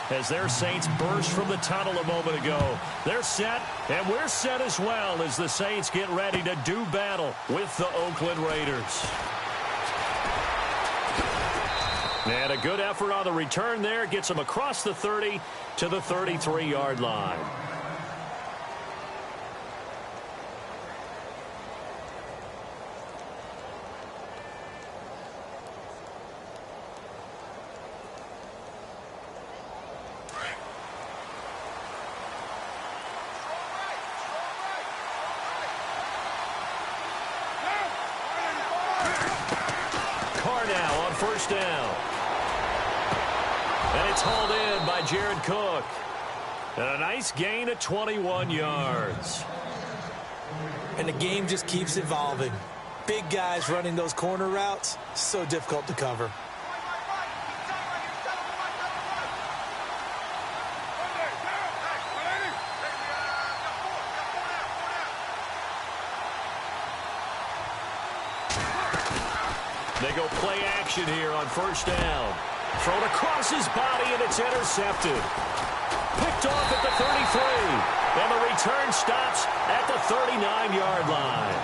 as their Saints burst from the tunnel a moment ago. They're set, and we're set as well as the Saints get ready to do battle with the Oakland Raiders. And a good effort on the return there. Gets them across the 30 to the 33-yard line. Now on first down. And it's hauled in by Jared Cook. And a nice gain of 21 yards. And the game just keeps evolving. Big guys running those corner routes, so difficult to cover. They go play action here on first down. Thrown across his body, and it's intercepted. Picked off at the 33. And the return stops at the 39-yard line.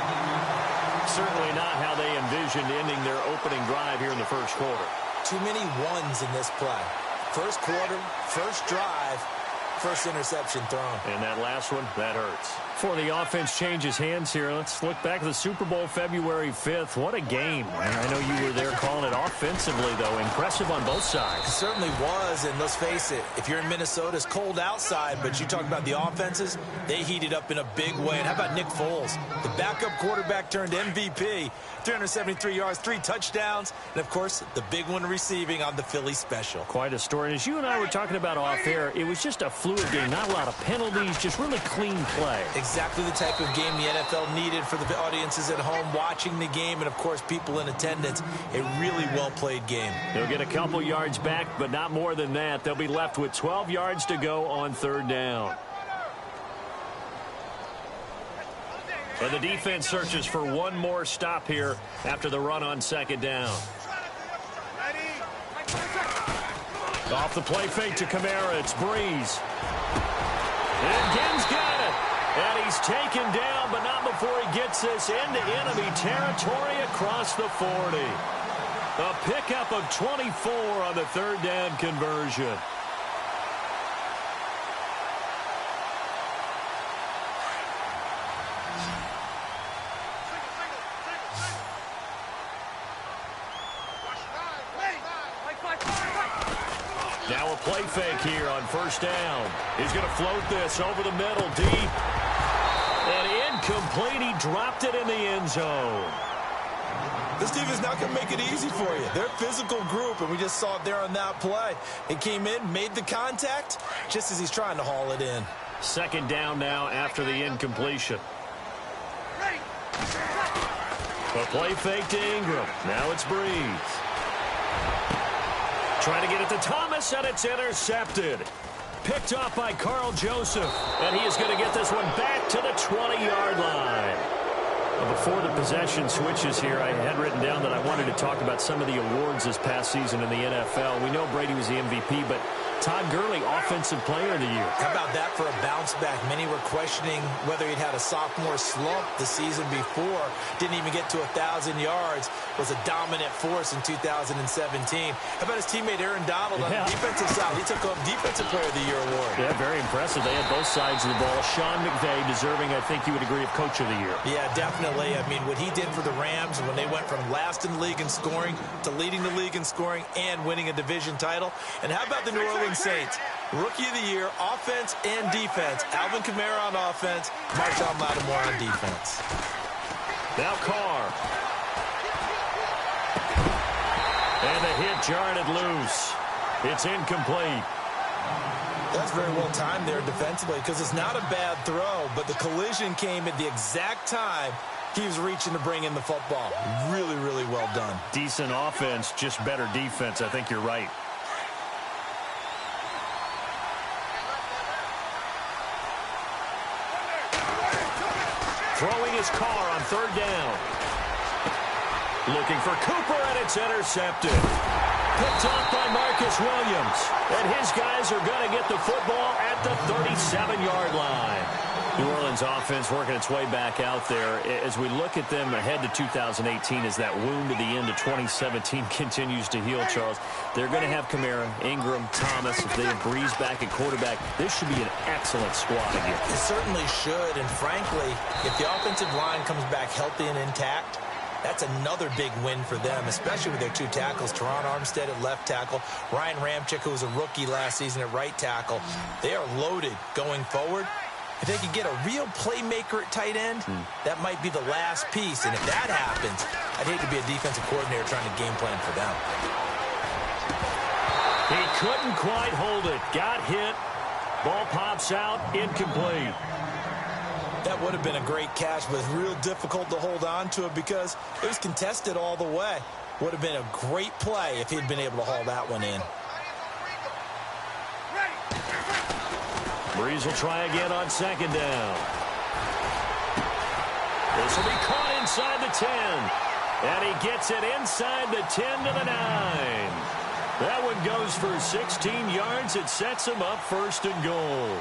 Certainly not how they envisioned ending their opening drive here in the first quarter. Too many ones in this play. First quarter, first drive, first interception thrown. And that last one, that hurts. Before the offense changes hands here, let's look back at the Super Bowl February 5th. What a game. I know you were there calling it offensively, though. Impressive on both sides. It certainly was, and let's face it, if you're in Minnesota, it's cold outside, but you talk about the offenses, they heated up in a big way. And how about Nick Foles? The backup quarterback turned MVP, 373 yards, 3 touchdowns, and, of course, the big one receiving on the Philly special. Quite a story. And as you and I were talking about off air, it was just a fluid game, not a lot of penalties, just really clean play. Exactly the type of game the NFL needed for the audiences at home watching the game and, of course, people in attendance. A really well-played game. They'll get a couple yards back, but not more than that. They'll be left with 12 yards to go on third down. And the defense searches for one more stop here after the run on second down. Off the play fake to Kamara. It's Breeze. And Gibbs got it. And he's taken down, but not before he gets this into enemy territory across the 40. A pickup of 24 on the third down conversion. Now a play fake here on first down. He's going to float this over the middle, deep. And incomplete. He dropped it in the end zone. This team is not going to make it easy for you. They're a physical group, and we just saw it there on that play. It came in, made the contact, just as he's trying to haul it in. Second down now after the incompletion. A play fake to Ingram. Now it's Breeze. Trying to get it to Thomas, and it's intercepted. Picked off by Carl Joseph, and he is going to get this one back to the 20-yard line. Before the possession switches here, I had written down that I wanted to talk about some of the awards this past season in the NFL. We know Brady was the MVP, but Todd Gurley, Offensive Player of the Year. How about that for a bounce back? Many were questioning whether he'd had a sophomore slump the season before. Didn't even get to 1,000 yards. Was a dominant force in 2017. How about his teammate Aaron Donald on the defensive side? He took home Defensive Player of the Year award. Yeah, very impressive. They had both sides of the ball. Sean McVay deserving, I think you would agree, of Coach of the Year. Yeah, definitely. I mean, what he did for the Rams when they went from last in the league in scoring to leading the league in scoring and winning a division title. And how about the New Orleans Saints? Rookie of the Year, offense and defense. Alvin Kamara on offense, Marshawn Lattimore on defense. Now Carr. And the hit jarred it loose. It's incomplete. That's very well timed there defensively because it's not a bad throw, but the collision came at the exact time he was reaching to bring in the football. Really, really well done. Decent offense, just better defense. I think you're right. Throwing his Carr on third down. Looking for Cooper, and it's intercepted. Picked off by Marcus Williams. And his guys are going to get the football at the 37-yard line. New Orleans offense working its way back out there. As we look at them ahead to 2018, as that wound at the end of 2017 continues to heal, Charles, they're going to have Kamara, Ingram, Thomas. If they have Breeze back at quarterback, this should be an excellent squad again. It certainly should, and frankly, if the offensive line comes back healthy and intact, that's another big win for them, especially with their two tackles, Teron Armstead at left tackle, Ryan Ramczyk, who was a rookie last season at right tackle. They are loaded going forward. If they could get a real playmaker at tight end, that might be the last piece. And if that happens, I'd hate to be a defensive coordinator trying to game plan for them. He couldn't quite hold it. Got hit. Ball pops out. Incomplete. That would have been a great catch, but it's real difficult to hold on to it because it was contested all the way. Would have been a great play if he'd been able to haul that one in. Breeze will try again on second down. This will be caught inside the 10. And he gets it inside the 10 to the 9. That one goes for 16 yards. It sets him up first and goal.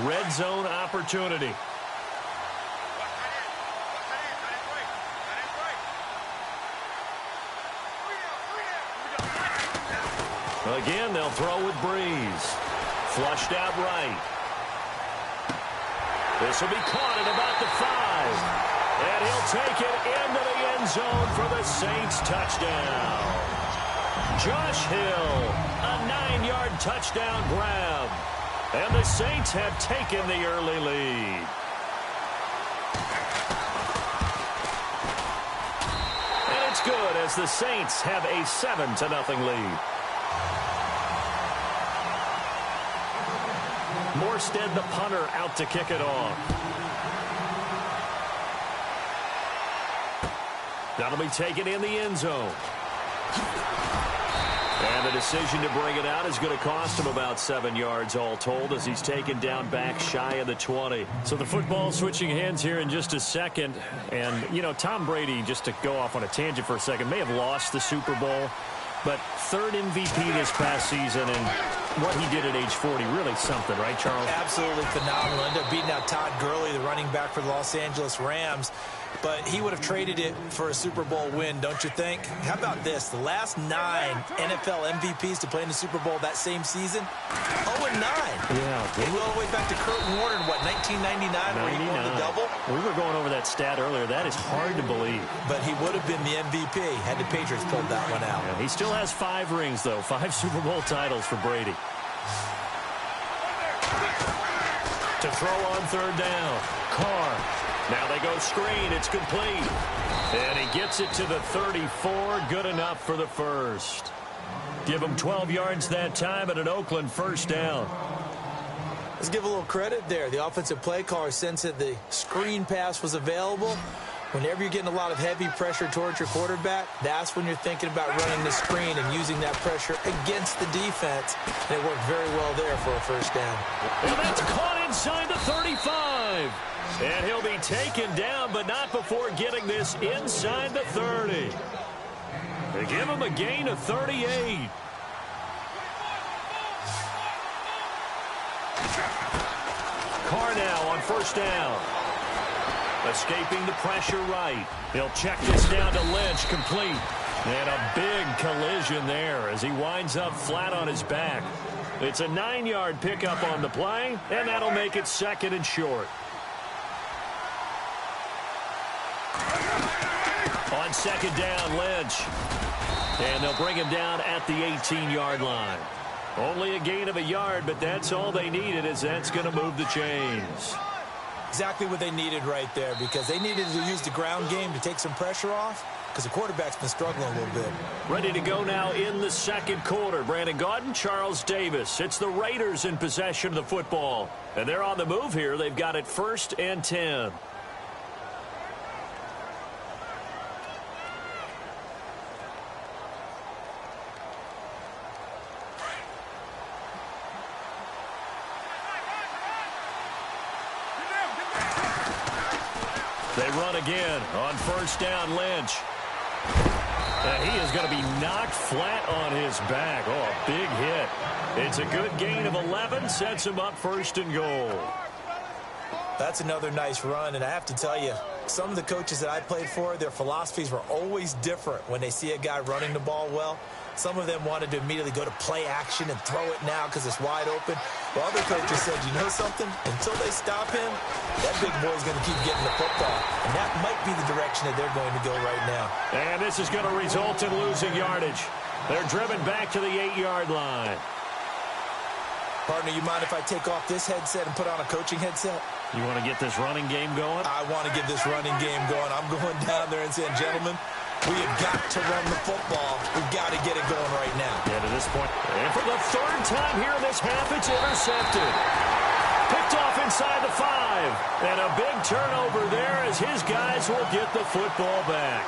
Red zone opportunity. Again, they'll throw with Breeze. Flushed out right. This will be caught at about the 5. And he'll take it into the end zone for the Saints touchdown. Josh Hill, a 9-yard touchdown grab. And the Saints have taken the early lead. And it's good as the Saints have a 7-0 lead. Morstead, the punter, out to kick it off. That'll be taken in the end zone. And the decision to bring it out is going to cost him about 7 yards all told as he's taken down back shy of the 20. So the football switching hands here in just a second. And, you know, Tom Brady, just to go off on a tangent for a second, may have lost the Super Bowl. But third MVP this past season, and what he did at age 40, really something, right, Charles? Absolutely phenomenal. Ended up beating out Todd Gurley, the running back for the Los Angeles Rams. But he would have traded it for a Super Bowl win, don't you think? How about this? The last 9 NFL MVPs to play in the Super Bowl that same season, 0-9. Yeah. They go all the way back to Kurt Warner in, what, 1999, where he won the double? We were going over that stat earlier. That is hard to believe. But he would have been the MVP had the Patriots pulled that one out. Yeah, he still has 5 rings, though. 5 Super Bowl titles for Brady. To throw on third down. Carr. Now they go screen. It's complete. And he gets it to the 34. Good enough for the first. Give him 12 yards that time and an Oakland first down. Let's give a little credit there. The offensive play caller sensed that the screen pass was available. Whenever you're getting a lot of heavy pressure towards your quarterback, that's when you're thinking about running the screen and using that pressure against the defense. And it worked very well there for a first down. And that's caught inside the 35. And he'll be taken down, but not before getting this inside the 30. They give him a gain of 38. Carr now on first down. Escaping the pressure right. He'll check this down to Lynch, complete. And a big collision there as he winds up flat on his back. It's a 9-yard pickup on the play, and that'll make it second and short. On second down, Lynch. And they'll bring him down at the 18-yard line. Only a gain of a yard, but that's all they needed, as that's going to move the chains. Exactly what they needed right there, because they needed to use the ground game to take some pressure off, because the quarterback's been struggling a little bit. Ready to go now in the second quarter. Brandon Gaudin, Charles Davis. It's the Raiders in possession of the football. And they're on the move here. They've got it 1st and 10. They run again on first down, Lynch. And he is going to be knocked flat on his back. Oh, a big hit. It's a good gain of 11, sets him up first and goal. That's another nice run, and I have to tell you, some of the coaches that I played for, their philosophies were always different when they see a guy running the ball well. Some of them wanted to immediately go to play action and throw it now because it's wide open. While other coaches said, you know something? Until they stop him, that big boy's going to keep getting the football. And that might be the direction that they're going to go right now. And this is going to result in losing yardage. They're driven back to the 8-yard line. Partner, you mind if I take off this headset and put on a coaching headset? You want to get this running game going? I want to get this running game going. I'm going down there and saying, gentlemen, we have got to run the football. We've got to get it going right now. Yeah, to this point. And for the third time here in this half, it's intercepted. Picked off inside the 5. And a big turnover there as his guys will get the football back.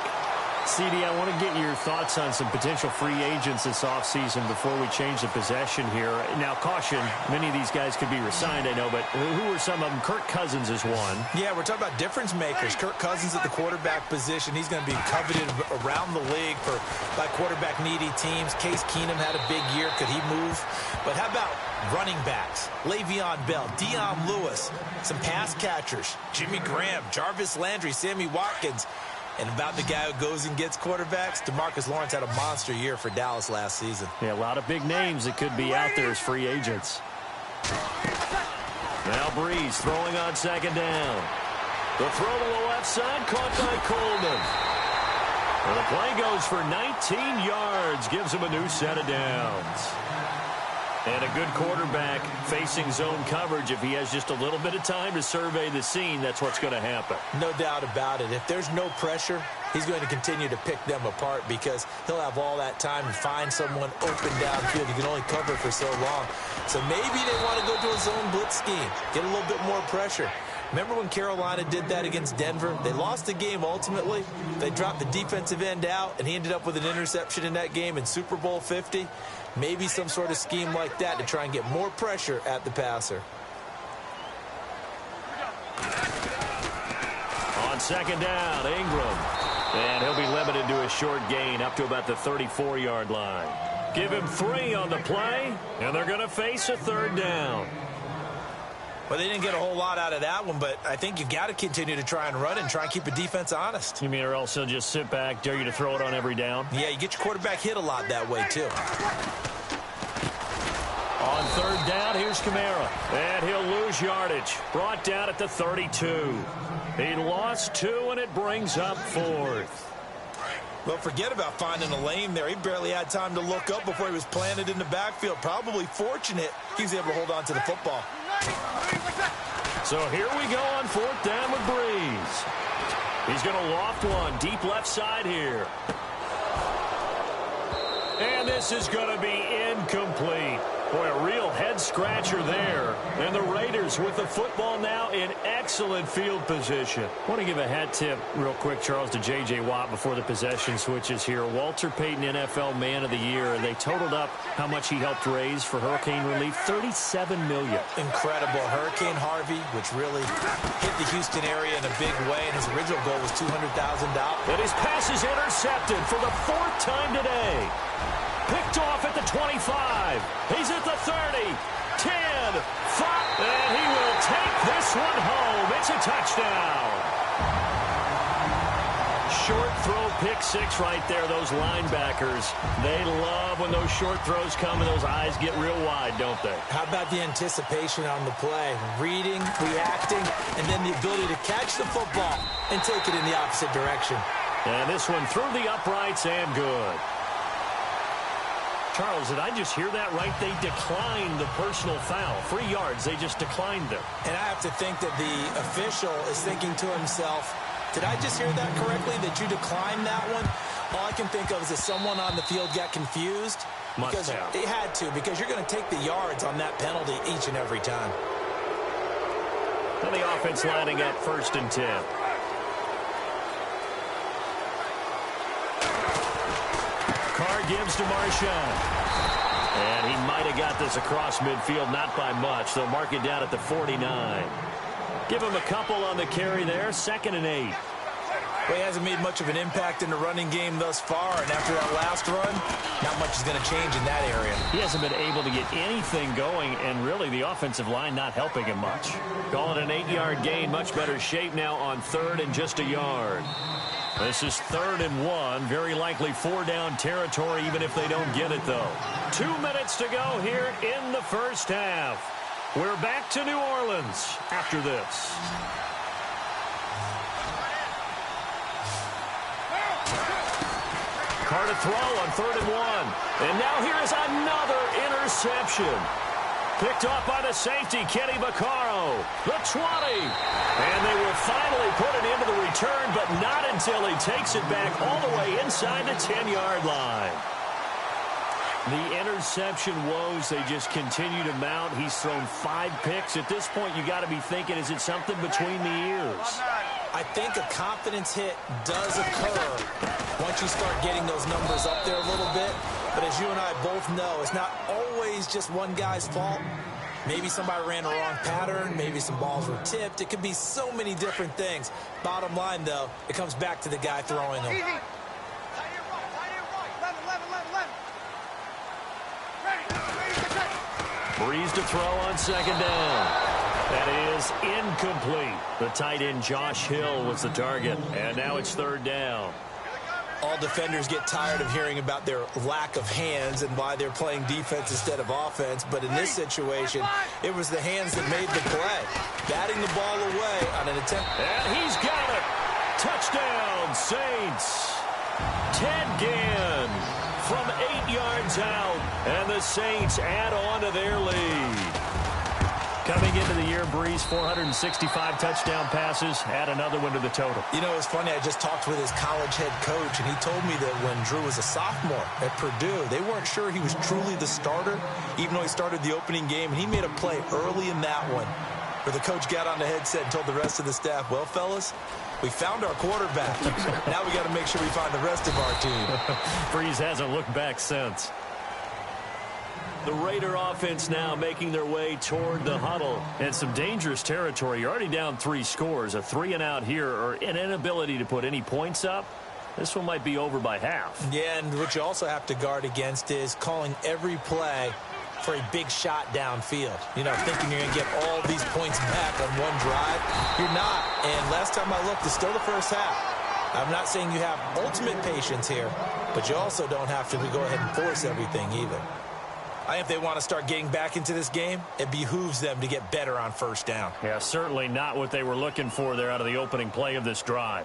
CD, I want to get your thoughts on some potential free agents this offseason before we change the possession here. Now, caution, many of these guys could be re-signed, I know, but who are some of them? Kirk Cousins is one. Yeah, we're talking about difference makers. Kirk Cousins at the quarterback position. He's going to be coveted around the league by quarterback-needy teams. Case Keenum had a big year. Could he move? But how about running backs? Le'Veon Bell, Dion Lewis, some pass catchers, Jimmy Graham, Jarvis Landry, Sammy Watkins. And about the guy who goes and gets quarterbacks, DeMarcus Lawrence had a monster year for Dallas last season. Yeah, a lot of big names that could be out there as free agents. Now Breeze throwing on second down. The throw to the left side, caught by Coleman. And the play goes for 19 yards, gives him a new set of downs. And a good quarterback facing zone coverage. If he has just a little bit of time to survey the scene, that's what's going to happen. No doubt about it. If there's no pressure, he's going to continue to pick them apart because he'll have all that time to find someone open downfield. He can only cover for so long. So maybe they want to go to a zone blitz scheme, get a little bit more pressure. Remember when Carolina did that against Denver? They lost the game ultimately. They dropped the defensive end out, and he ended up with an interception in that game in Super Bowl 50. Maybe some sort of scheme like that to try and get more pressure at the passer. On second down, Ingram. And he'll be limited to a short gain up to about the 34-yard line. Give him 3 on the play, and they're going to face a third down. Well, they didn't get a whole lot out of that one, but I think you got to continue to try and run and try and keep the defense honest. You mean or else he'll just sit back, dare you to throw it on every down? Yeah, you get your quarterback hit a lot that way, too. On third down, here's Kamara. And he'll lose yardage. Brought down at the 32. He lost 2, and it brings up 4th. Well, forget about finding a lane there. He barely had time to look up before he was planted in the backfield. Probably fortunate he was able to hold on to the football. So here we go on 4th down with Breeze. He's going to loft one deep left side here. And this is going to be incomplete. Boy, a real head-scratcher there. And the Raiders with the football now in excellent field position. I want to give a hat tip real quick, Charles, to J.J. Watt before the possession switches here. Walter Payton, NFL Man of the Year. They totaled up how much he helped raise for hurricane relief, $37 million. Incredible. Hurricane Harvey, which really hit the Houston area in a big way, and his original goal was $200,000. And his pass is intercepted for the 4th time today. Picked off at the 25. He's at the 30, 10, 5, and he will take this one home. It's a touchdown. Short throw, pick 6 right there. Those linebackers, they love when those short throws come and those eyes get real wide, don't they? How about the anticipation on the play? Reading, reacting, and then the ability to catch the football and take it in the opposite direction. And this one through the uprights and good. Charles, did I just hear that right? They declined the personal foul. 3 yards, they just declined them. And I have to think that the official is thinking to himself, did I just hear that correctly, that you declined that one? All I can think of is that someone on the field got confused. Must have. It had to, because you're going to take the yards on that penalty each and every time. And the offense lining up 1st and 10. Carr gives to Marshawn. And he might have got this across midfield, not by much. They'll mark it down at the 49. Give him a couple on the carry there, 2nd and 8. Well, he hasn't made much of an impact in the running game thus far, and after that last run, not much is going to change in that area. He hasn't been able to get anything going, and really the offensive line not helping him much. Calling an 8-yard gain, much better shape now on 3rd and just a yard. This is 3rd and 1, very likely 4-down territory even if they don't get it, though. 2 minutes to go here in the first half. We're back to New Orleans after this. Carr to throw on 3rd and 1. And now here is another interception. Picked off by the safety, Kenny Vaccaro. The 20. And they will finally put it into the return, but not until he takes it back all the way inside the 10-yard line. The interception woes, they just continue to mount. He's thrown 5 picks. At this point, you got to be thinking, is it something between the ears? I think a confidence hit does occur once you start getting those numbers up there a little bit. But as you and I both know, it's not always just one guy's fault. Maybe somebody ran a wrong pattern. Maybe some balls were tipped. It could be so many different things. Bottom line, though, it comes back to the guy throwing them. Breeze to throw on 2nd down. That is incomplete. The tight end Josh Hill was the target. And now it's 3rd down. All defenders get tired of hearing about their lack of hands and why they're playing defense instead of offense. But in this situation, it was the hands that made the play. Batting the ball away on an attempt. And he's got it. Touchdown, Saints. Ted Ginn from 8 yards out. And the Saints add on to their lead. Coming into the year, Breeze, 465 touchdown passes. Add another one to the total. You know, it's funny. I just talked with his college head coach, and he told me that when Drew was a sophomore at Purdue, they weren't sure he was truly the starter, even though he started the opening game, and he made a play early in that one where the coach got on the headset and told the rest of the staff, well, fellas, we found our quarterback. Now we got to make sure we find the rest of our team. Breeze hasn't looked back since. The Raider offense now making their way toward the huddle. And some dangerous territory. You're already down 3 scores. A 3-and-out here, or an inability to put any points up. This one might be over by half. Yeah, and what you also have to guard against is calling every play for a big shot downfield. You know, thinking you're going to get all these points back on one drive. You're not. And last time I looked, it's still the first half. I'm not saying you have ultimate patience here, but you also don't have to go ahead and force everything either. I think if they want to start getting back into this game, it behooves them to get better on 1st down. Yeah, certainly not what they were looking for there out of the opening play of this drive.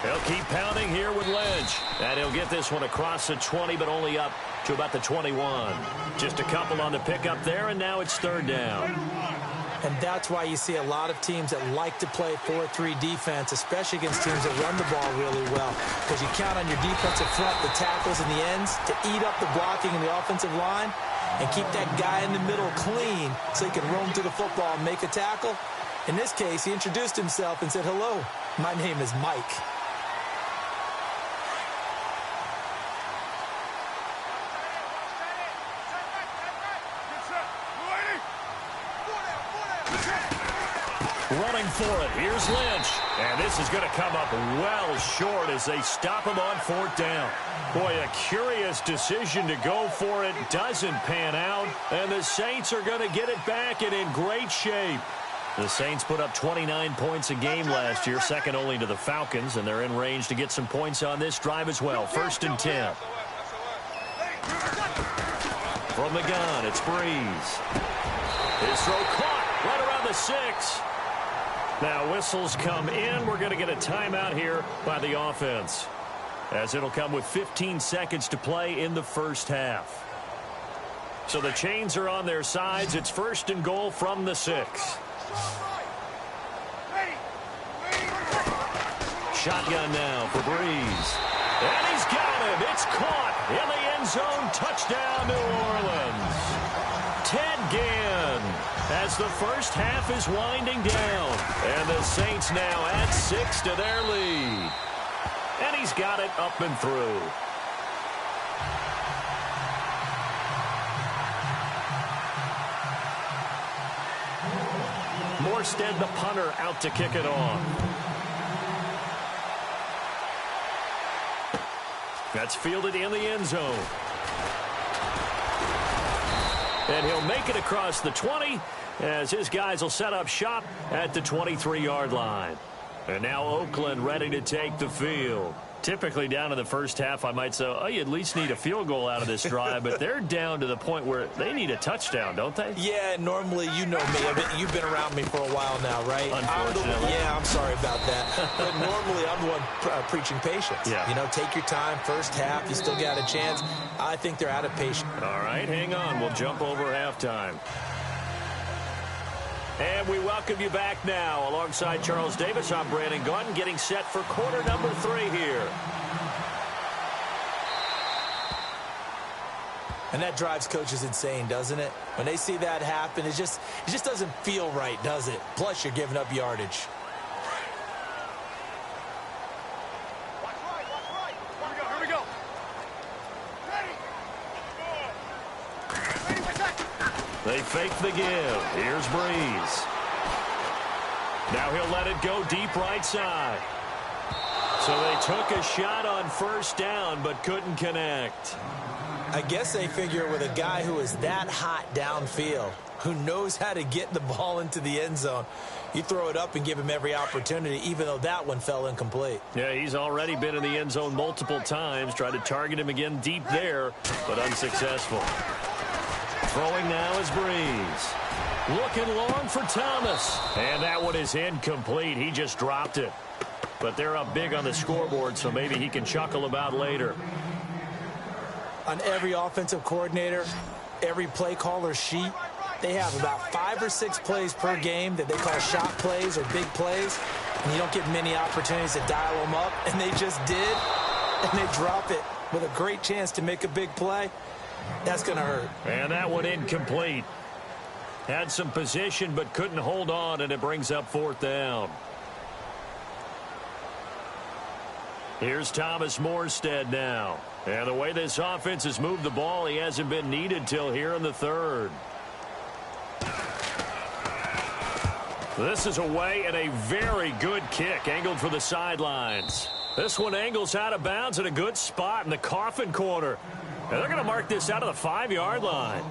They'll keep pounding here with Lynch. And he'll get this one across the 20, but only up to about the 21. Just a couple on the pickup there, and now it's 3rd down. And that's why you see a lot of teams that like to play 4-3 defense, especially against teams that run the ball really well. Because you count on your defensive front, the tackles and the ends, to eat up the blocking in the offensive line and keep that guy in the middle clean so he can roam through the football and make a tackle. In this case, he introduced himself and said, hello, my name is Mike. Running for it. Here's Lynch. And this is going to come up well short as they stop him on 4th down. Boy, a curious decision to go for it. Doesn't pan out. And the Saints are going to get it back and in great shape. The Saints put up 29 points a game last year, second only to the Falcons, and they're in range to get some points on this drive as well. 1st and 10. From the gun, it's Breeze. His throw caught right around the 6. Now whistles come in. We're going to get a timeout here by the offense, as it'll come with 15 seconds to play in the first half. So the chains are on their sides. It's 1st and goal from the 6. Shotgun now for Breeze. And he's got him. It's caught in the end zone. Touchdown, New Orleans. Ted Ginn, as the first half is winding down. And the Saints now add 6 to their lead. And he's got it up and through. Morstead, the punter, out to kick it off. That's fielded in the end zone. And he'll make it across the 20 as his guys will set up shop at the 23-yard line. And now Oakland ready to take the field. Typically down in the first half, I might say, oh, you at least need a field goal out of this drive, but they're down to the point where they need a touchdown, don't they? Yeah, normally, you know me. You've been around me for a while now, right? Unfortunately. I'm sorry about that. But normally, I'm the one preaching patience. Yeah. You know, take your time. First half, you still got a chance. I think they're out of patience. All right, hang on. We'll jump over halftime. And we welcome you back now. Alongside Charles Davis, I'm Brandon Gunn, getting set for quarter number 3 here. And that drives coaches insane, doesn't it? When they see that happen, it just doesn't feel right, does it? Plus, you're giving up yardage. Watch right. Here we go. They fake the give. Here's Breeze. Now he'll let it go deep right side. So they took a shot on first down but couldn't connect. I guess they figure with a guy who is that hot downfield, who knows how to get the ball into the end zone, you throw it up and give him every opportunity, even though that one fell incomplete. Yeah, he's already been in the end zone multiple times. Tried to target him again deep there, but unsuccessful. Throwing now is Breeze. Looking long for Thomas. And that one is incomplete. He just dropped it. But they're up big on the scoreboard, so maybe he can chuckle about later. On every offensive coordinator, every play caller sheet, they have about 5 or 6 plays per game that they call shot plays or big plays. And you don't get many opportunities to dial them up. And they just did. And they drop it with a great chance to make a big play. That's going to hurt. And that one incomplete. Had some position but couldn't hold on, and it brings up 4th down. Here's Thomas Morstead now. And the way this offense has moved the ball, he hasn't been needed till here in the 3rd. This is away and a very good kick angled for the sidelines. This one angles out of bounds at a good spot in the coffin corner. And they're going to mark this out of the 5-yard line.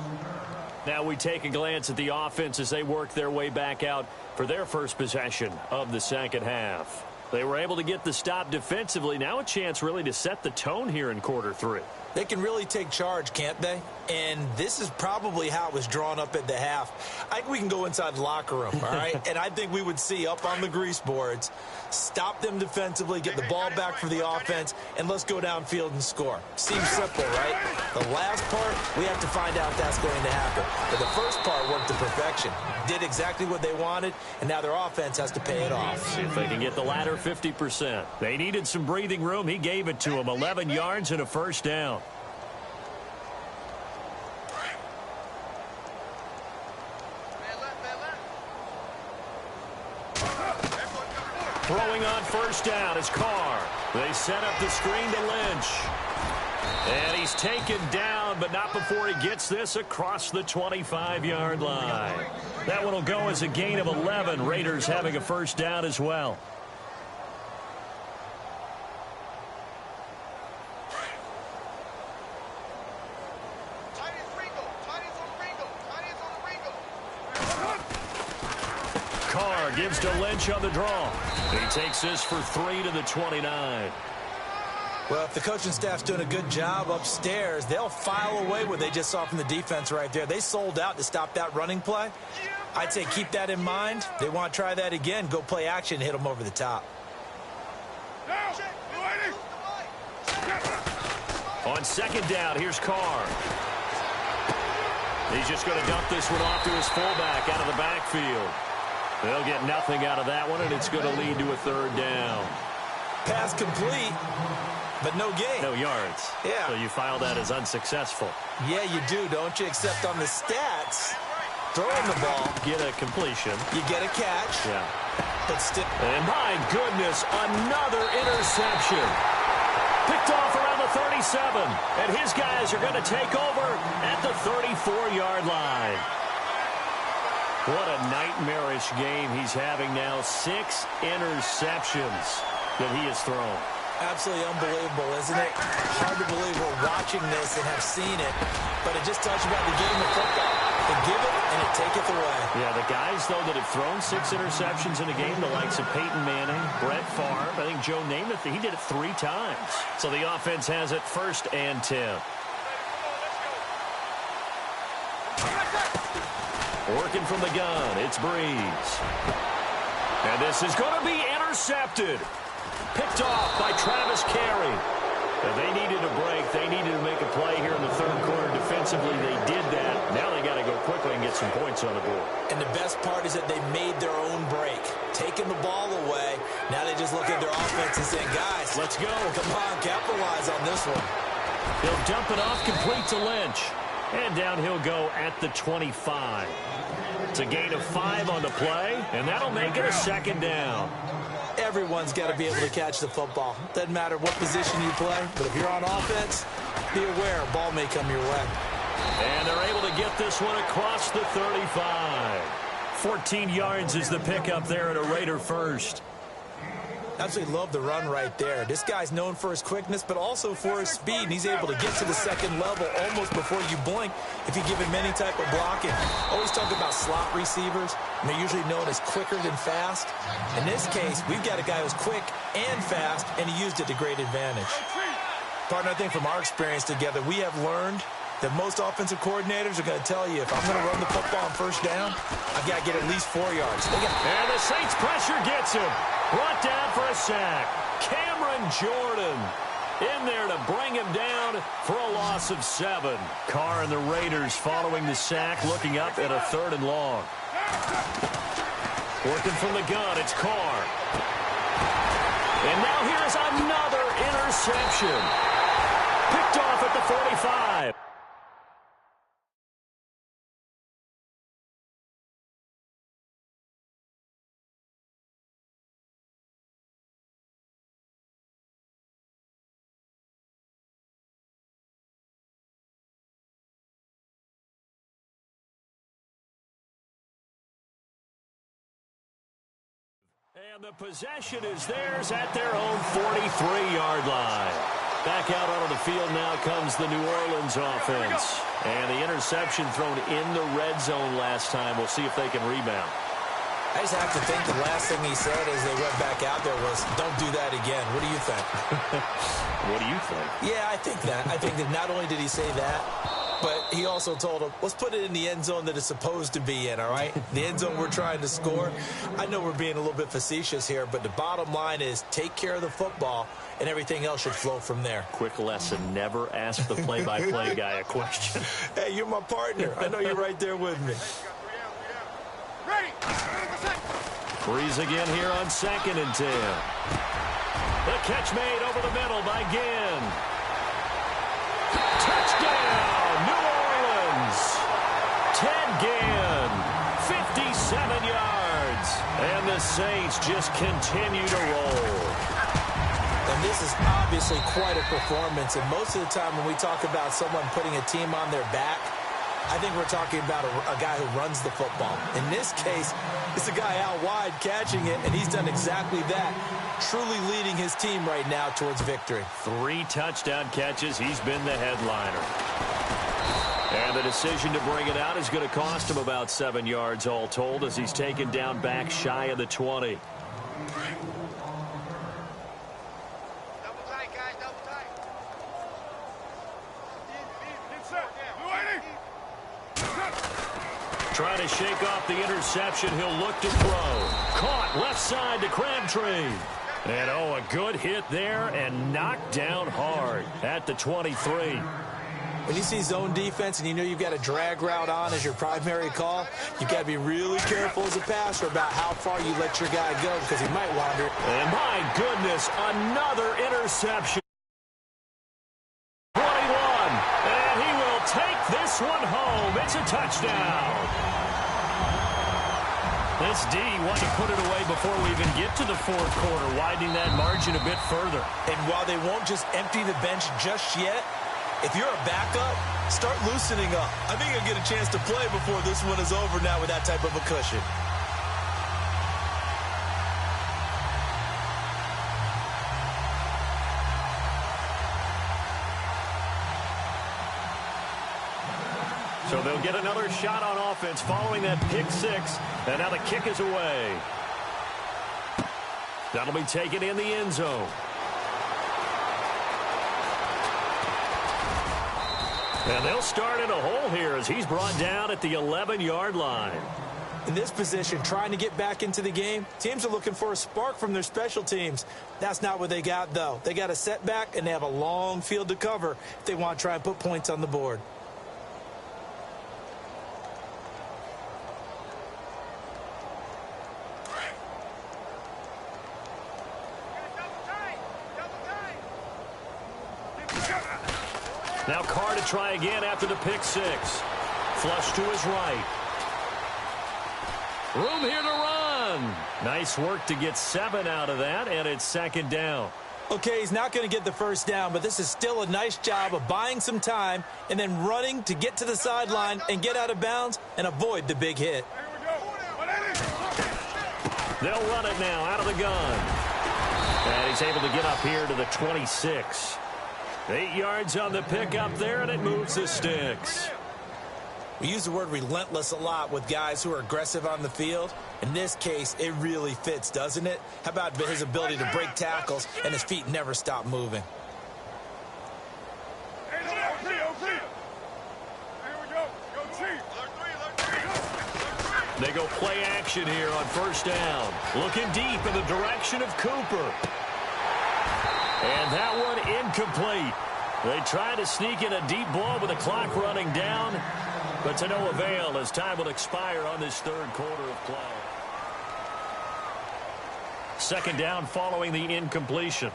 Now we take a glance at the offense as they work their way back out for their first possession of the second half. They were able to get the stop defensively. Now a chance really to set the tone here in quarter 3. They can really take charge, can't they? And this is probably how it was drawn up at the half. I think we can go inside the locker room, all right? And I think we would see up on the grease boards, stop them defensively, get the ball back for the offense, and let's go downfield and score. Seems simple, right? The last part, we have to find out if that's going to happen. But the first part worked to perfection. Did exactly what they wanted, and now their offense has to pay it off. See if they can get the latter 50%. They needed some breathing room. He gave it to them. 11 yards and a first down. Throwing on first down is Carr. They set up the screen to Lynch. And he's taken down, but not before he gets this across the 25-yard line. That one will go as a gain of 11. Raiders having a first down as well. Carr gives to Lynch on the draw. He takes this for 3 to the 29. Well, if the coaching staff's doing a good job upstairs, they'll file away what they just saw from the defense right there. They sold out to stop that running play. I'd say keep that in mind. They want to try that again. Go play action, hit them over the top. On second down, here's Carr. He's just going to dump this one off to his fullback out of the backfield. They'll get nothing out of that one, and it's going to lead to a 3rd down. Pass complete, but no gain. No yards. Yeah. So you file that as unsuccessful. Yeah, you do, don't you? Except on the stats, throwing the ball, Get a completion. you get a catch, Yeah. but still. And my goodness, another interception. Picked off around the 37, and his guys are going to take over at the 34-yard line. What a nightmarish game he's having now. 6 interceptions that he has thrown. Absolutely unbelievable, isn't it? Hard to believe we're watching this and have seen it, but it just tells you about the game of football. They give it, and it taketh away. Yeah, the guys, though, that have thrown 6 interceptions in a game, the likes of Peyton Manning, Brett Favre, I think Joe Namath, he did it 3 times. So the offense has it 1st and 10. Working from the gun, it's Breeze. And this is going to be intercepted. Picked off by Travis Carey. They needed a break. They needed to make a play here in the 3rd quarter. Defensively, they did that. Now they got to go quickly and get some points on the board. And the best part is that they made their own break. Taking the ball away. Now they just look at their offense and saying, guys, let's go. Come on, capitalize on this one. He'll dump it off, complete to Lynch. And down he'll go at the 25. It's a gain of 5 on the play, and that'll make it a 2nd down. Everyone's got to be able to catch the football. Doesn't matter what position you play, but if you're on offense, be aware a ball may come your way. And they're able to get this one across the 35. 14 yards is the pickup there at a Raider first. Absolutely love the run right there. This guy's known for his quickness, but also for his speed. And he's able to get to the 2nd level almost before you blink if you give him any type of blocking. Always talk about slot receivers, and they're usually known as quicker than fast. In this case, we've got a guy who's quick and fast, and he used it to great advantage. Partner, I think from our experience together, we have learned that most offensive coordinators are going to tell you, if I'm going to run the football on 1st down, I've got to get at least 4 yards. And the Saints pressure gets him. Brought down for a sack. Cameron Jordan in there to bring him down for a loss of 7. Carr and the Raiders following the sack, looking up at a 3rd and long. Working from the gun, it's Carr. And now here's another interception. Picked off at the 45. And the possession is theirs at their own 43-yard line. Back out onto the field now comes the New Orleans offense. And the interception thrown in the red zone last time. We'll see if they can rebound. I just have to think the last thing he said as they went back out there was, don't do that again. What do you think? What do you think? Yeah, I think that. I think that not only did he say that, but he also told him, let's put it in the end zone that it's supposed to be in, all right? The end zone we're trying to score. I know we're being a little bit facetious here, but the bottom line is take care of the football, and everything else should flow from there. Quick lesson, never ask the play-by-play guy a question. Hey, you're my partner. I know you're right there with me. Ready. Breeze again here on 2nd and 10. The catch made over the middle by Ginn. Touchdown, New Orleans. Ted Ginn, 57 yards. And the Saints just continue to roll. And this is obviously quite a performance. And most of the time when we talk about someone putting a team on their back, I think we're talking about a guy who runs the football. In this case, it's a guy out wide catching it, and he's done exactly that, truly leading his team right now towards victory. 3 touchdown catches. He's been the headliner. And the decision to bring it out is going to cost him about 7 yards all told as he's taken down back shy of the 20. Double tight, guys, double tight. Insert. Trying to shake off the interception. He'll look to throw. Caught left side to Crabtree. And, oh, a good hit there and knocked down hard at the 23. When you see zone defense and you know you've got a drag route on as your primary call, you've got to be really careful as a passer about how far you let your guy go because he might wander. And, my goodness, another interception. 21. And he will take this one home. It's a touchdown. This D wanted to put it away before we even get to the 4th quarter, widening that margin a bit further. And while they won't just empty the bench just yet, If you're a backup, start loosening up. I think you'll get a chance to play before this one is over now with that type of a cushion. So they'll get another shot on offense following that pick six. And now the kick is away. That'll be taken in the end zone. And they'll start in a hole here as he's brought down at the 11-yard line. In this position, trying to get back into the game, teams are looking for a spark from their special teams. That's not what they got, though. They got a setback, and they have a long field to cover if they want to try and put points on the board. Now Carr to try again after the pick six. Flush to his right. Room here to run. Nice work to get 7 out of that, and it's second down. Okay, he's not going to get the first down, but this is still a nice job of buying some time and then running to get to the sideline and get out of bounds and avoid the big hit. They'll run it now out of the gun. And he's able to get up here to the 26. 8 yards on the pickup there, and it moves the sticks. We use the word relentless a lot with guys who are aggressive on the field. In this case, it really fits, doesn't it? How about his ability to break tackles and his feet never stop moving? They go play action here on first down. Looking deep in the direction of Cooper. And that one incomplete. They try to sneak in a deep ball with the clock running down, but to no avail as time will expire on this third quarter of play. Second down following the incompletion.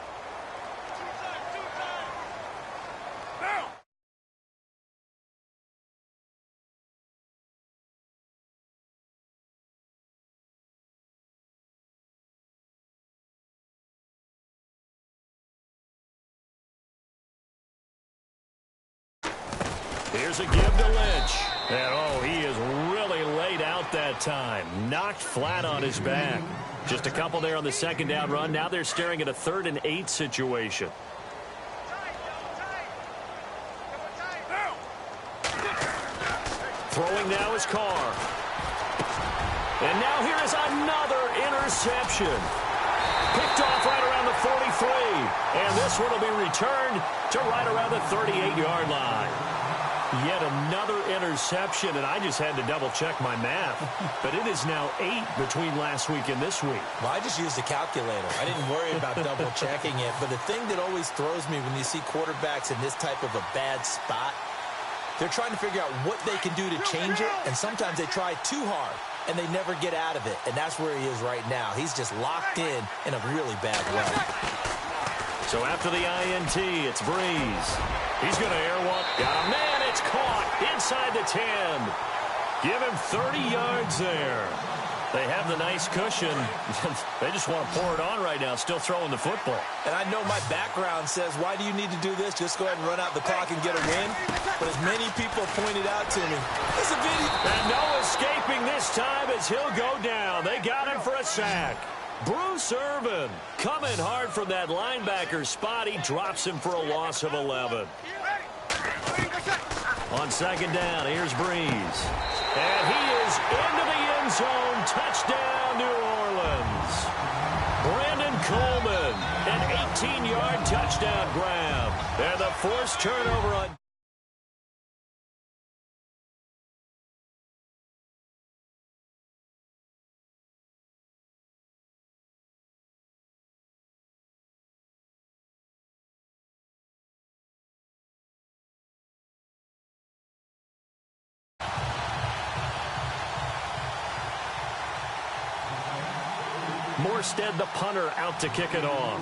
Here's a give to Lynch. And, oh, he is really laid out that time. Knocked flat on his back. Just a couple there on the second down run. Now they're staring at a 3rd and 8 situation. Throwing now is Carr. And now here is another interception. Picked off right around the 43. And this one will be returned to right around the 38-yard line. Yet another interception, and I just had to double-check my math. But it is now 8 between last week and this week. Well, I just used a calculator. I didn't worry about double-checking it. But the thing that always throws me when you see quarterbacks in this type of a bad spot, they're trying to figure out what they can do to change it, and sometimes they try too hard, and they never get out of it. And that's where he is right now. He's just locked in a really bad way. So after the INT, it's Breeze. He's going to air one. Got a man. It's caught inside the 10. Give him 30 yards there. They have the nice cushion. They just want to pour it on right now, still throwing the football. And I know my background says, why do you need to do this? Just go ahead and run out the clock and get a win. But as many people pointed out to me, it's a video. And no escaping this time as he'll go down. They got him for a sack. Bruce Irvin coming hard from that linebacker spot. He drops him for a loss of 11. On second down, here's Breeze. And he is into the end zone. Touchdown, New Orleans. Brandon Coleman, an 18-yard touchdown grab. And the forced turnover on... Morstead, the punter, out to kick it off.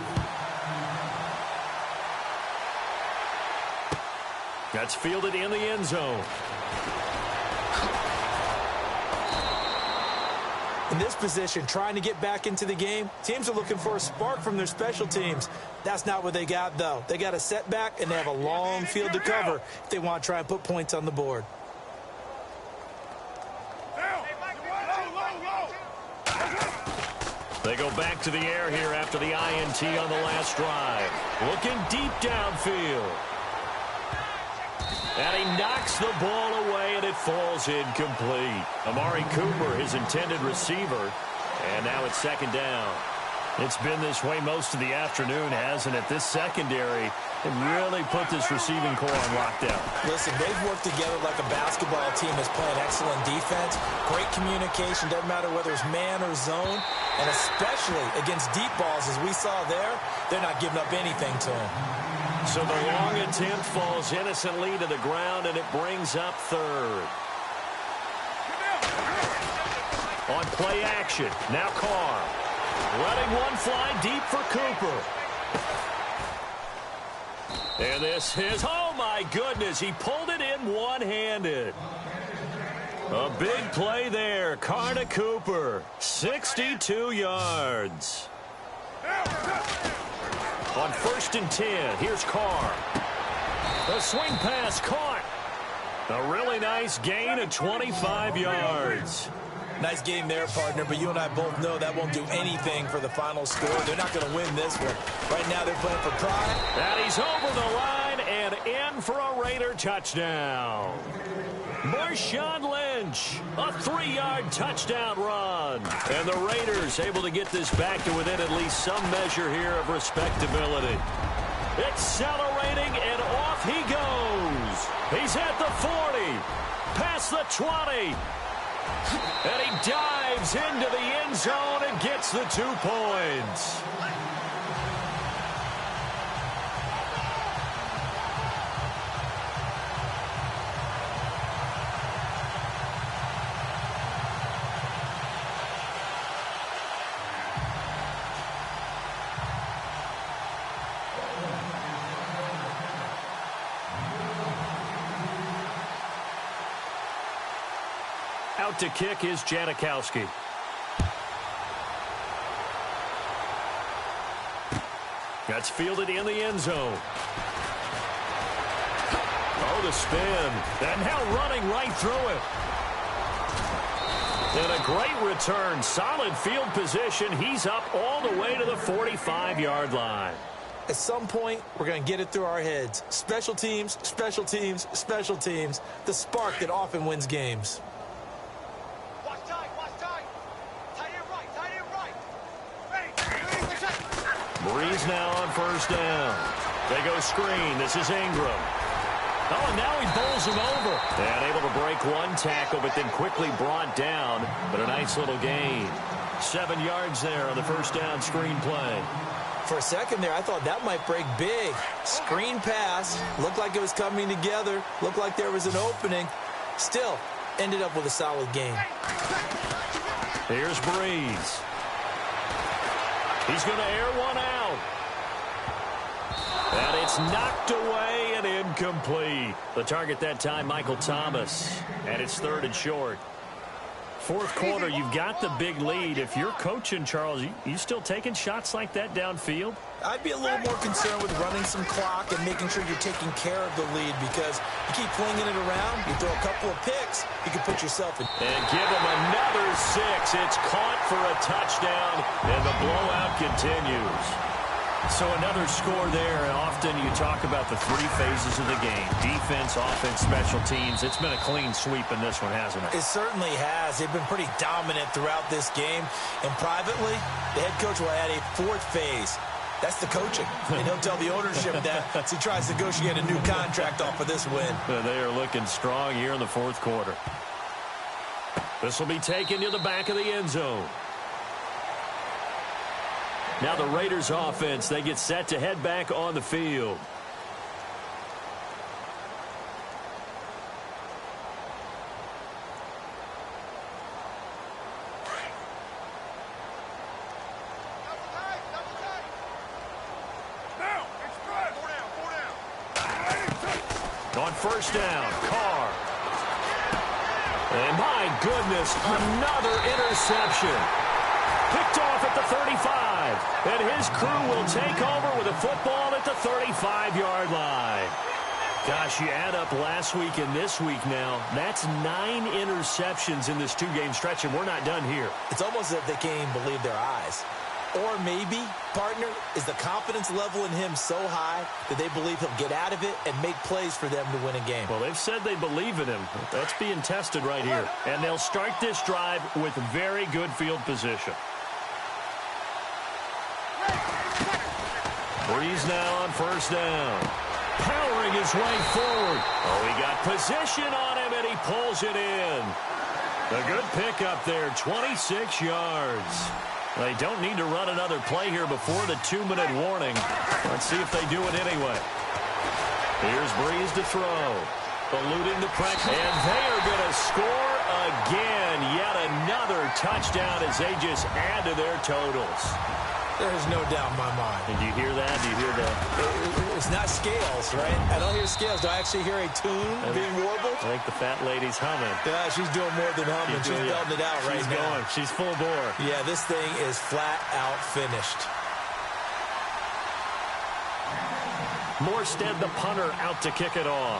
That's fielded in the end zone. In this position, trying to get back into the game, teams are looking for a spark from their special teams. That's not what they got, though. They got a setback, and they have a long field to cover if they want to try and put points on the board. They go back to the air here after the INT on the last drive. Looking deep downfield. And he knocks the ball away, and it falls incomplete. Amari Cooper, his intended receiver. And now it's second down. It's been this way most of the afternoon, hasn't it? This secondary can really put this receiving core on lockdown. Listen, they've worked together like a basketball team that's playing excellent defense. Great communication, doesn't matter whether it's man or zone. And especially against deep balls, as we saw there, they're not giving up anything to them. So the long attempt falls innocently to the ground, and it brings up third. On play action, now Carr. Letting one fly deep for Cooper. And this is, oh my goodness, he pulled it in one-handed. A big play there, Carr to Cooper, 62 yards. On 1st and 10, here's Carr. The swing pass caught. A really nice gain of 25 yards. Nice game there, partner, but you and I both know that won't do anything for the final score. They're not going to win this one. Right now, they're playing for pride. And he's over the line and in for a Raider touchdown. Marshawn Lynch, a 3-yard touchdown run. And the Raiders able to get this back to within at least some measure here of respectability. Accelerating, and off he goes. He's at the 40, past the 20. And he dives into the end zone and gets the 2 points. Out to kick is Janikowski. That's fielded in the end zone. Oh, the spin. And now running right through it. And a great return. Solid field position. He's up all the way to the 45-yard line. At some point, we're going to get it through our heads. Special teams, special teams, special teams. The spark that often wins games. Breeze now on 1st down. They go screen. This is Ingram. Oh, and now he bowls him over. And able to break one tackle, but then quickly brought down. But a nice little gain. 7 yards there on the 1st down screen play. For a second there, I thought that might break big. Screen pass. Looked like it was coming together. Looked like there was an opening. Still, ended up with a solid game. Here's Breeze. He's going to air one out. And it's knocked away and incomplete. The target that time, Michael Thomas. And it's 3rd and short. 4th quarter, you've got the big lead. If you're coaching, Charles, you still taking shots like that downfield? I'd be a little more concerned with running some clock and making sure you're taking care of the lead, because you keep flinging it around, you throw a couple of picks, you can put yourself in. And give him another 6. It's caught for a touchdown, and the blowout continues. So another score there, and often you talk about the 3 phases of the game. Defense, offense, special teams. It's been a clean sweep in this one, hasn't it? It certainly has. They've been pretty dominant throughout this game. And privately, the head coach will add a 4th phase. That's the coaching. And he'll tell the ownership that as he tries to negotiate a new contract off of this win. They are looking strong here in the 4th quarter. This will be taken to the back of the end zone. Now the Raiders offense, they get set to head back on the field. On 1st down, Carr. And my goodness, another interception. Picked off at the 35. And his crew will take over with a football at the 35-yard line. Gosh, you add up last week and this week now, that's 9 interceptions in this 2-game stretch, and we're not done here. It's almost as if they can't even believe their eyes. Or maybe, partner, is the confidence level in him so high that they believe he'll get out of it and make plays for them to win a game. Well, they've said they believe in him. That's being tested right here. And they'll start this drive with very good field position. Breeze now on first down. Powering his way forward. Oh, he got position on him, and he pulls it in. A good pickup there, 26 yards. They don't need to run another play here before the 2-minute warning. Let's see if they do it anyway. Here's Breeze to throw. Eluding the pressure. And they are going to score again. Yet another touchdown as they just add to their totals. There's no doubt in my mind. Did you hear that? Do you hear that? It's not scales, right? I don't hear scales. Do I actually hear a tune being warbled? I think the fat lady's humming. Yeah, she's doing more than humming. She's belting it out right now. She's going. She's full bore. Yeah, this thing is flat out finished. Morstead, the punter, out to kick it off.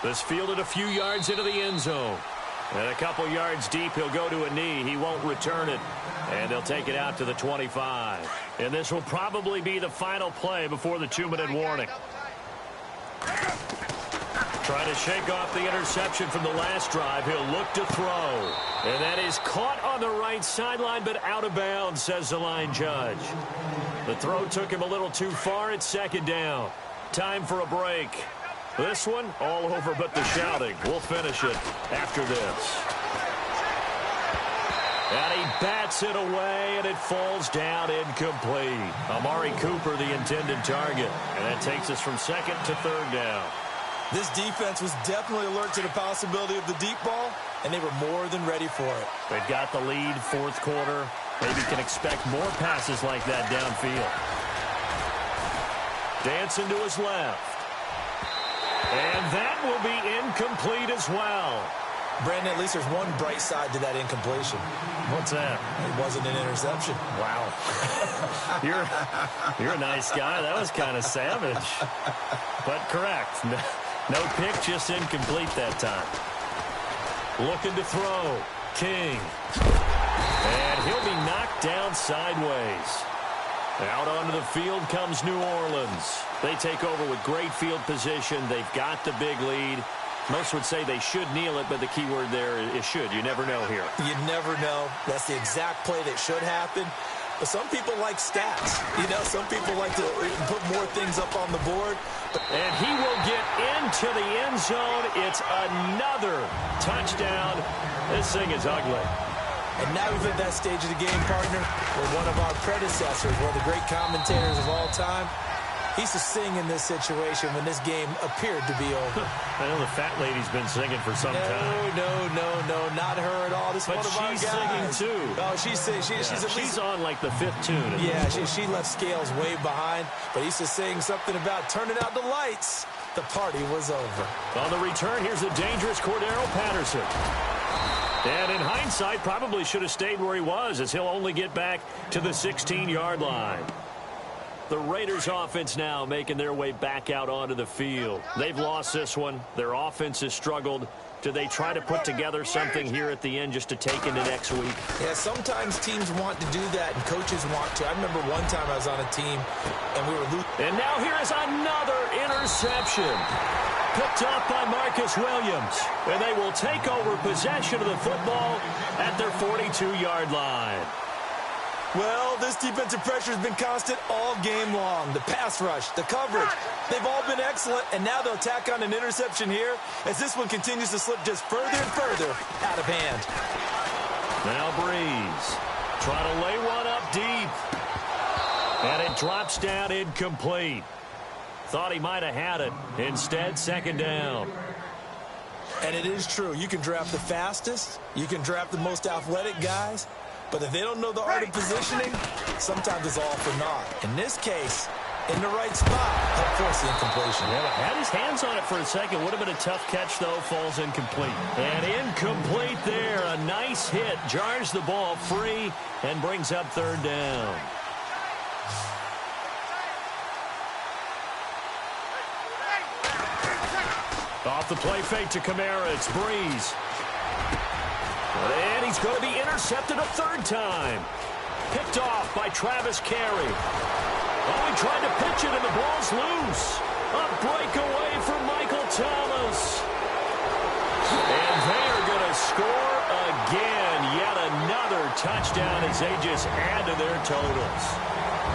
This fielded a few yards into the end zone. And a couple yards deep, he'll go to a knee. He won't return it. And they'll take it out to the 25. And this will probably be the final play before the 2-minute warning. Trying to shake off the interception from the last drive. He'll look to throw. And that is caught on the right sideline, but out of bounds, says the line judge. The throw took him a little too far. It's second down. Time for a break. This one, all over but the shouting. We'll finish it after this. And he bats it away, and it falls down incomplete. Amari Cooper, the intended target. And that takes us from second to third down. This defense was definitely alert to the possibility of the deep ball, and they were more than ready for it. They've got the lead, fourth quarter. Maybe can expect more passes like that downfield. Dancing to his left. And that will be incomplete as well. Brandon, at least there's one bright side to that incompletion. What's that? It wasn't an interception. Wow. You're a nice guy. That was kind of savage. But correct. No pick, just incomplete that time. Looking to throw. King. And he'll be knocked down sideways. Out onto the field comes New Orleans. They take over with great field position. They've got the big lead. Most would say they should kneel it, but the key word there is should. You never know here. You never know. That's the exact play that should happen. But some people like stats. You know, some people like to put more things up on the board. And he will get into the end zone. It's another touchdown. This thing is ugly. And now we've at that stage of the game, partner, where one of our predecessors, one of the great commentators of all time, he used to sing in this situation when this game appeared to be over. I know the fat lady's been singing for some time. No, not her at all. This is one of our guys. But she's singing too. Oh, she's on like the 5th tune. Yeah, she left Scales way behind, but he used to sing something about turning out the lights. The party was over. On the return, here's the dangerous Cordero Patterson. And in hindsight, probably should have stayed where he was, as he'll only get back to the 16-yard line. The Raiders offense now making their way back out onto the field. They've lost this one. Their offense has struggled. Do they try to put together something here at the end just to take into next week? Yeah, sometimes teams want to do that and coaches want to. I remember one time I was on a team and we were losing. And now here is another interception. Picked off by Marcus Williams. And they will take over possession of the football at their 42-yard line. Well, this defensive pressure has been constant all game long. The pass rush, the coverage, they've all been excellent, and now they'll tack on an interception here as this one continues to slip just further and further out of hand. Now Breeze trying to lay one up deep. And it drops down incomplete. Thought he might have had it. Instead, second down. And it is true. You can draft the fastest. You can draft the most athletic guys. But if they don't know the art of positioning, sometimes it's all for naught. In this case, in the right spot. Help force the incompletion. Yeah, had his hands on it for a second. Would have been a tough catch, though. Falls incomplete. And incomplete there. A nice hit. Jars the ball free and brings up third down. Off the play fake to Kamara. It's Breeze. And he's going to be intercepted a third time. Picked off by Travis Carey. Oh, he tried to pitch it, and the ball's loose. A breakaway for Michael Thomas. And they are going to score again. Yet another touchdown as they just add to their totals.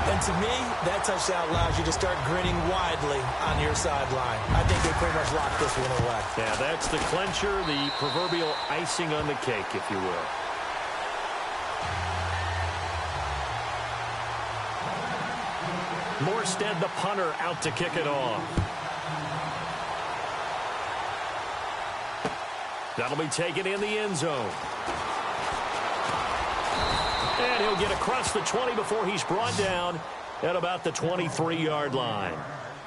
And to me, that touchdown allows you to start grinning widely on your sideline. I think they pretty much locked this one away. Yeah, that's the clincher, the proverbial icing on the cake, if you will. Morstead, the punter, out to kick it off. That'll be taken in the end zone. And he'll get across the 20 before he's brought down at about the 23-yard line.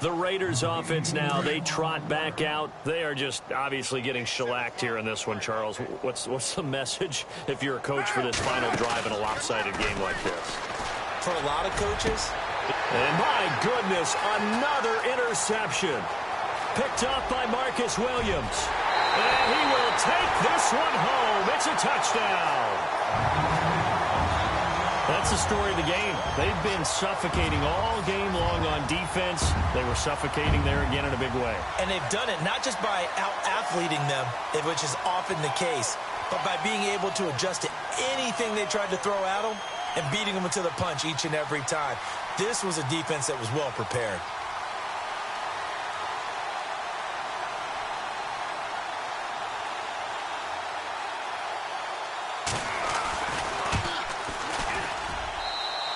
The Raiders offense now, they trot back out. They are just obviously getting shellacked here in this one, Charles. What's the message if you're a coach for this final drive in a lopsided game like this? For a lot of coaches. And my goodness, another interception. Picked up by Marcus Williams. And he will take this one home. It's a touchdown. That's the story of the game. They've been suffocating all game long on defense. They were suffocating there again in a big way. And they've done it not just by out-athleting them, which is often the case, but by being able to adjust to anything they tried to throw at them and beating them to the punch each and every time. This was a defense that was well prepared.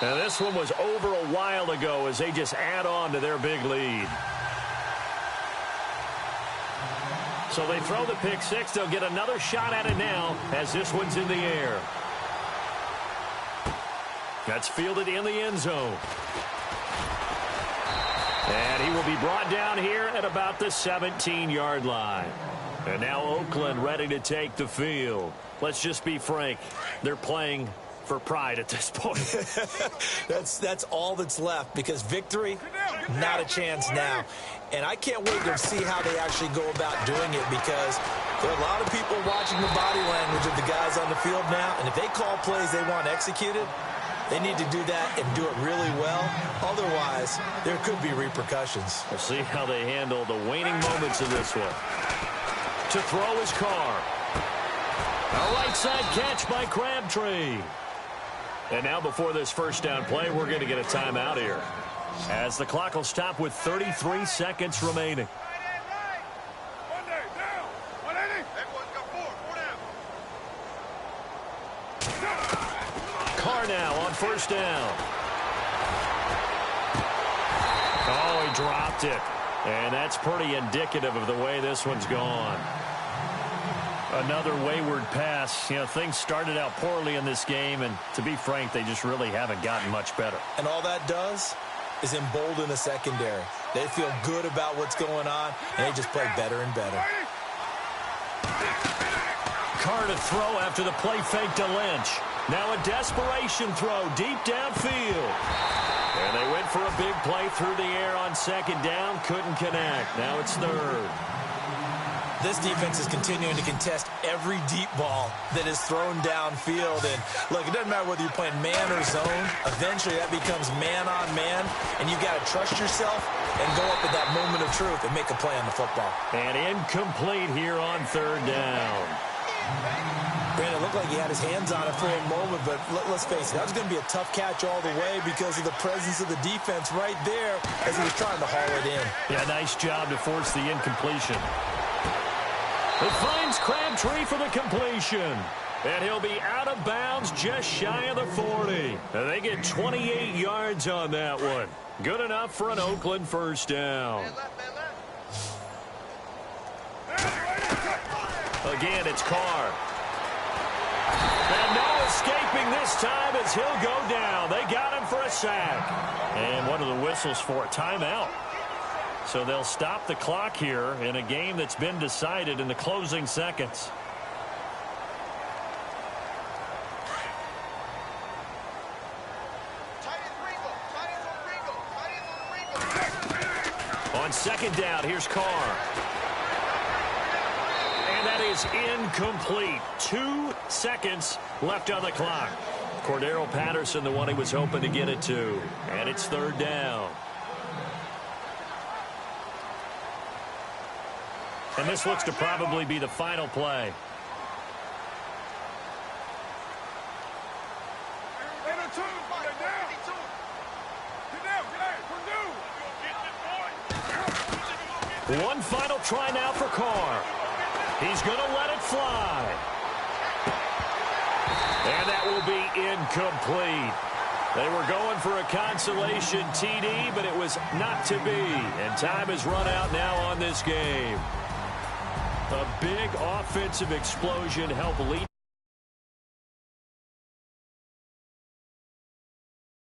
And this one was over a while ago as they just add on to their big lead. So they throw the pick six. They'll get another shot at it now as this one's in the air. That's fielded in the end zone. And he will be brought down here at about the 17-yard line. And now Oakland ready to take the field. Let's just be frank. They're playing for pride at this point. That's all that's left, because victory, not a chance now. And I can't wait to see how they actually go about doing it, because there are a lot of people watching the body language of the guys on the field now, and if they call plays they want executed, they need to do that and do it really well. Otherwise, there could be repercussions. We'll see how they handle the waning moments of this one. To throw his car. A right side catch by Crabtree. And now before this first down play, we're going to get a timeout here, as the clock will stop with 33 seconds remaining. One day, down. 180. Everyone's got four. Down. Carr now on first down. Oh, he dropped it. And that's pretty indicative of the way this one's gone. Another wayward pass. You know, things started out poorly in this game, and to be frank, they just really haven't gotten much better. And all that does is embolden the secondary. They feel good about what's going on, and they just play better and better. Carr to throw after the play fake to Lynch. Now a desperation throw deep downfield. And they went for a big play through the air on second down. Couldn't connect. Now it's third. This defense is continuing to contest every deep ball that is thrown downfield. And, look, it doesn't matter whether you're playing man or zone. Eventually, that becomes man-on-man, and you've got to trust yourself and go up at that moment of truth and make a play on the football. And incomplete here on third down. Brandon, it looked like he had his hands on it for a moment, but let's face it, that was going to be a tough catch all the way because of the presence of the defense right there as he was trying to haul it in. Yeah, nice job to force the incompletion. It finds Crabtree for the completion. And he'll be out of bounds just shy of the 40. And they get 28 yards on that one. Good enough for an Oakland first down. Again, it's Carr. And Noah escaping this time as he'll go down. They got him for a sack. And what are the whistles for? Timeout. So they'll stop the clock here in a game that's been decided in the closing seconds. On second down, here's Carr. And that is incomplete. 2 seconds left on the clock. Cordero Patterson, the one he was hoping to get it to. And it's third down. And this looks to probably be the final play. One final try now for Carr. He's going to let it fly. And that will be incomplete. They were going for a consolation TD, but it was not to be. And time has run out now on this game. A big offensive explosion helped lead.